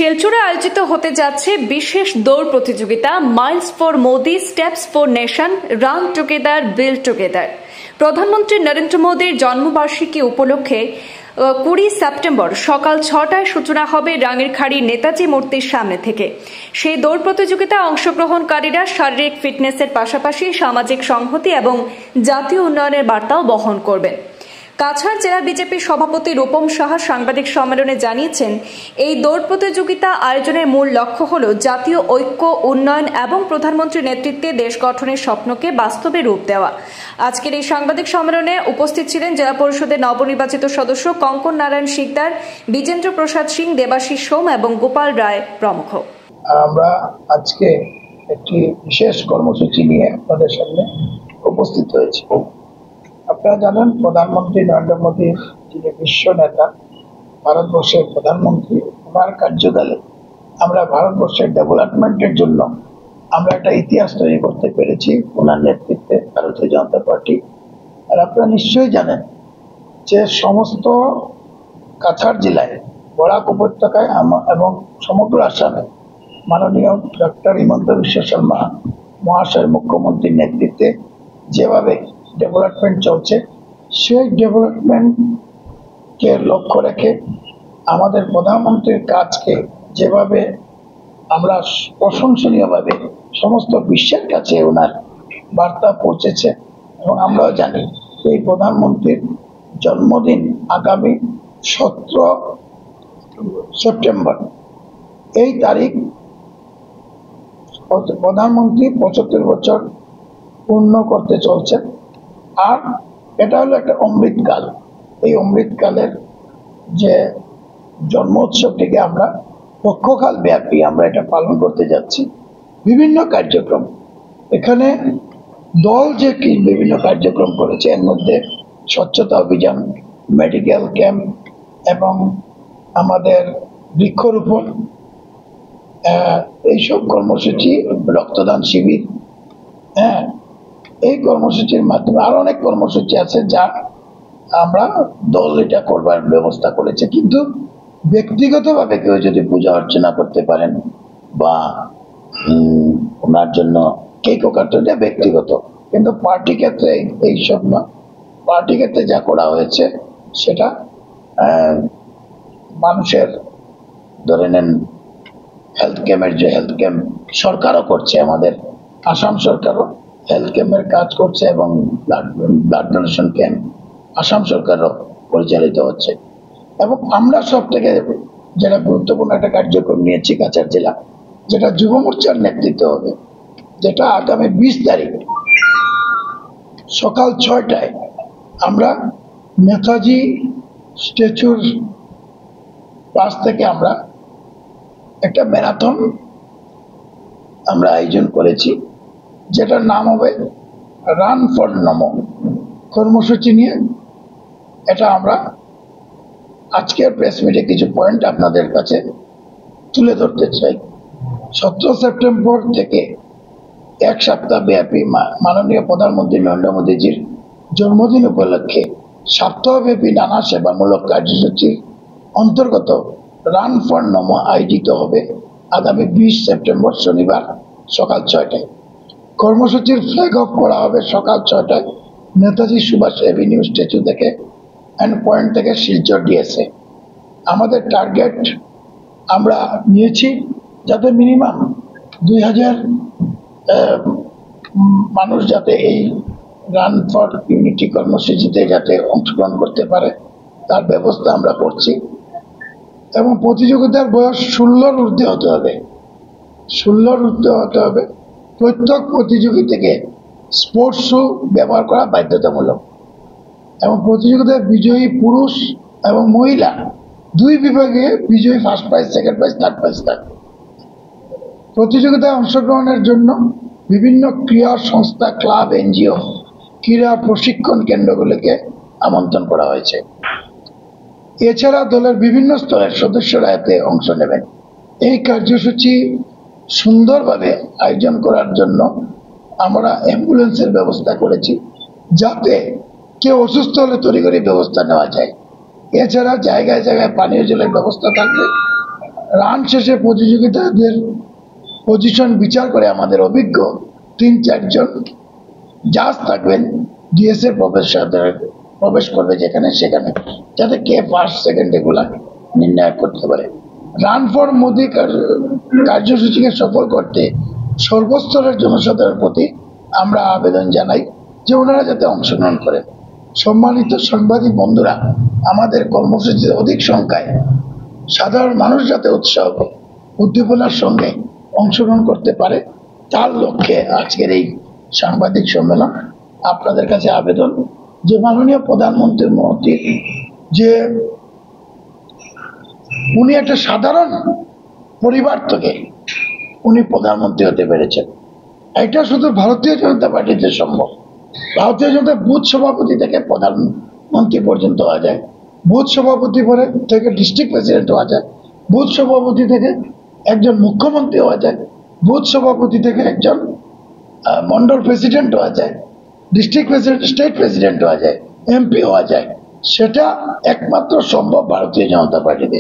শিলচরে আয়োজিত হতে যাচ্ছে বিশেষ দৌড় প্রতিযোগিতা Miles for Modi steps for nation run together build together. প্রধানমন্ত্রী নরেন্দ্র মোদীর জন্মবার্ষিকী উপলক্ষে 20 সেপ্টেম্বর সকাল 6টায় সূচনা হবে রাঙ্গিরখাড়ি নেতাজি মূর্তির সামনে থেকে। সেই দৌড় প্রতিযোগিতায় অংশগ্রহণকারীরা শারীরিক ফিটনেসের পাশাপাশি সামাজিক সংহতি এবং জাতীয় উন্নয়নের বার্তাও বহন করবেন। কাছাড় জেলা বিজেপির সভাপতি রূপম সাহা সাংবাদিক সম্মেলনে জানিয়েছেন, এই দৌড় প্রতিযোগিতা আয়োজনের মূল লক্ষ্য হল জাতীয় ঐক্য, উন্নয়ন এবং প্রধানমন্ত্রীর নেতৃত্বে দেশ গঠনের স্বপ্নকে বাস্তবে রূপ দেওয়া। আজকের এই সাংবাদিক সম্মেলনে উপস্থিত ছিলেন জেলা পরিষদের নবনির্বাচিত সদস্য কঙ্কন নারায়ণ শিকদার, বিজেন্দ্র প্রসাদ সিং, দেবাশিস সোম এবং গোপাল রায় প্রমুখ। আমরা আজকে একটি বিশেষ কর্মসূচি নিয়ে আপনাদের সামনে উপস্থিত হয়েছি। আপনারা জানেন, প্রধানমন্ত্রী নরেন্দ্র মোদী যিনি বিশ্ব নেতা, ভারতবর্ষের প্রধানমন্ত্রী, ওনার কার্যকালে আমরা ভারতবর্ষের ডেভেলপমেন্টের জন্য আমরা একটা ইতিহাস তৈরি করতে পেরেছি ওনার নেতৃত্বে, ভারতীয় জনতা পার্টি। আর আপনারা নিশ্চয়ই জানেন যে সমস্ত কাছাড় জেলায়, বরাক উপত্যকায় এবং সমগ্র আসামে মাননীয় ডক্টর হিমন্ত বিশ্ব শর্মা মহাশয় মুখ্যমন্ত্রীর নেতৃত্বে যেভাবে ডেভেলপমেন্ট চলছে, সেই ডেভেলপমেন্টকে লক্ষ্য রেখে আমাদের প্রধানমন্ত্রীর কাজকে যেভাবে আমরা প্রশংসনীয়ভাবে সমস্ত বিশ্বের কাছে ওনার বার্তা পৌঁছেছে। এবং আমরাও জানি এই প্রধানমন্ত্রীর জন্মদিন আগামী 17 সেপ্টেম্বর। এই তারিখ প্রধানমন্ত্রী 75 বছর পূর্ণ করতে চলছে। আর এটা হলো একটা অমৃতকাল। এই অমৃতকালের যে জন্মোৎসবটিকে আমরা পক্ষকাল ব্যাপী আমরা এটা পালন করতে যাচ্ছি। বিভিন্ন কার্যক্রম এখানে দল যে বিভিন্ন কার্যক্রম করেছে, এর মধ্যে স্বচ্ছতা অভিযান, মেডিকেল ক্যাম্প এবং আমাদের বৃক্ষরোপণ, এইসব কর্মসূচি, রক্তদান শিবির, এই কর্মসূচির মাধ্যমে আরো অনেক কর্মসূচি আছে যা আমরা দল এটা করবার ব্যবস্থা করেছে। কিন্তু ব্যক্তিগতভাবে কেউ যদি পূজা অর্চনা করতে পারেন বা ওনার জন্য কেক কাটতে, এটা ব্যক্তিগত। কিন্তু পার্টি ক্ষেত্রে এইসব না। পার্টি ক্ষেত্রে যা করা হয়েছে সেটা মানুষের, ধরে নেন হেলথ ক্যাম্পের, যে হেলথ ক্যাম্প সরকারও করছে, আমাদের আসাম সরকারও হেলথ ক্যাম্পের কাজ করছে এবং ব্লাড ডোনেশন ক্যাম্প আসাম সরকারও পরিচালিত হচ্ছে। এবং আমরা সব থেকে যেটা গুরুত্বপূর্ণ একটা কার্যক্রম নিয়েছি কাছাড় জেলা, যেটা যুব মোর্চার নেতৃত্ব হবে, যেটা আগামী 20 তারিখ সকাল 6টায় আমরা নেতাজি স্ট্যাচুর পাশ থেকে আমরা একটা ম্যারাথন আমরা আয়োজন করেছি, যেটার নাম হবে রান ফর নমো। কর্মসূচি নিয়ে এটা আমরা আজকের প্রেস মিটে কিছু পয়েন্ট আপনাদের কাছে তুলে ধরতে চাই। 17 সেপ্টেম্বর থেকে এক সপ্তাহ ব্যাপী মাননীয় প্রধানমন্ত্রী নরেন্দ্র মোদীজির জন্মদিন উপলক্ষে সপ্তাহব্যাপী নানা সেবামূলক কার্যসূচির অন্তর্গত রান ফর নমো আয়োজিত হবে আগামী 20 সেপ্টেম্বর শনিবার সকাল 6টায়। কর্মসূচির ফ্ল্যাগ অফ করা হবে সকাল 6টায় নেতাজি সুভাষ এভিনিউ স্ট্যাচু থেকে এন্ড পয়েন্ট থেকে শিলচর ডিএসএ। আমাদের টার্গেট আমরা নিয়েছি যাতে মিনিমাম 2000 মানুষ যাতে এই রান ফর ইউনিটি কর্মসূচিতে যাতে অংশগ্রহণ করতে পারে তার ব্যবস্থা আমরা করছি। এবং প্রতিযোগিতার বয়স 16-র ঊর্ধ্বে হতে হবে। 16-র ঊর্ধ্বে হতে হবে। প্রত্যেক প্রতিযোগিতাকে স্পোর্টস শু ব্যবহার করা বাধ্যতামূলক। এবং প্রতিযোগিতায় বিজয়ী পুরুষ এবং মহিলা দুই বিভাগে বিজয়ী first prize, second prize, third prize থাকবে। প্রতিযোগিতায় অংশগ্রহণের জন্য বিভিন্ন ক্রীড়া সংস্থা, ক্লাব, এনজিও, ক্রীড়া প্রশিক্ষণ কেন্দ্রগুলিকে আমন্ত্রণ করা হয়েছে। এছাড়া দলের বিভিন্ন স্তরের সদস্যরা এতে অংশ নেবেন। এই কার্যসূচি সুন্দরভাবে আয়োজন করার জন্য আমরা অ্যাম্বুলেন্সের ব্যবস্থা করেছি, যাতে কেউ অসুস্থ হলে তড়িঘড়ি ব্যবস্থা নেওয়া যায়। এছাড়া জায়গায় জায়গায় পানীয় জলের ব্যবস্থা থাকবে রান শেষে প্রতিযোগিতাদের পজিশন বিচার করে আমাদের অভিজ্ঞ 3-4 জন জাজ থাকবেন, ডিএস এর প্রবেশ করবে যেখানে সেখানে, যাতে কে ফার্স্ট সেকেন্ড এগুলা নির্ণয় করতে পারে। রান ফর মোদি কার্যসূচিকে সফল করতে সর্বস্তরের জনসাধারণের প্রতি আমরা আবেদন জানাই যে ওনারা যাতে অংশগ্রহণ করেন। সম্মানিত সাংবাদিক বন্ধুরা, আমাদের কর্মসূচিতে অধিক সংখ্যায় সাধারণ মানুষ যাতে উৎসাহ উদ্দীপনার সঙ্গে অংশগ্রহণ করতে পারে, তার লক্ষ্যে আজকের এই সাংবাদিক সম্মেলন। আপনাদের কাছে আবেদন যে মাননীয় প্রধানমন্ত্রীর মহতি যে উনি একটা সাধারণ পরিবার থেকে উনি প্রধানমন্ত্রী হতে পেরেছেন, এটা শুধু ভারতীয় জনতা পার্টিতে সম্ভব। ভারতীয় জনতা বুথ সভাপতি থেকে প্রধানমন্ত্রী পর্যন্ত হওয়া যায়, বুথ সভাপতি থেকে ডিস্ট্রিক্ট প্রেসিডেন্ট হওয়া যায়, বুথ সভাপতি থেকে একজন মুখ্যমন্ত্রী হওয়া যায়, বুথ সভাপতি থেকে একজন মন্ডল প্রেসিডেন্ট হওয়া যায়, ডিস্ট্রিক্ট প্রেসিডেন্ট স্টেট প্রেসিডেন্ট হওয়া যায়, এমপি হওয়া যায়। সেটা একমাত্র সম্ভব ভারতীয় জনতা পার্টিতে।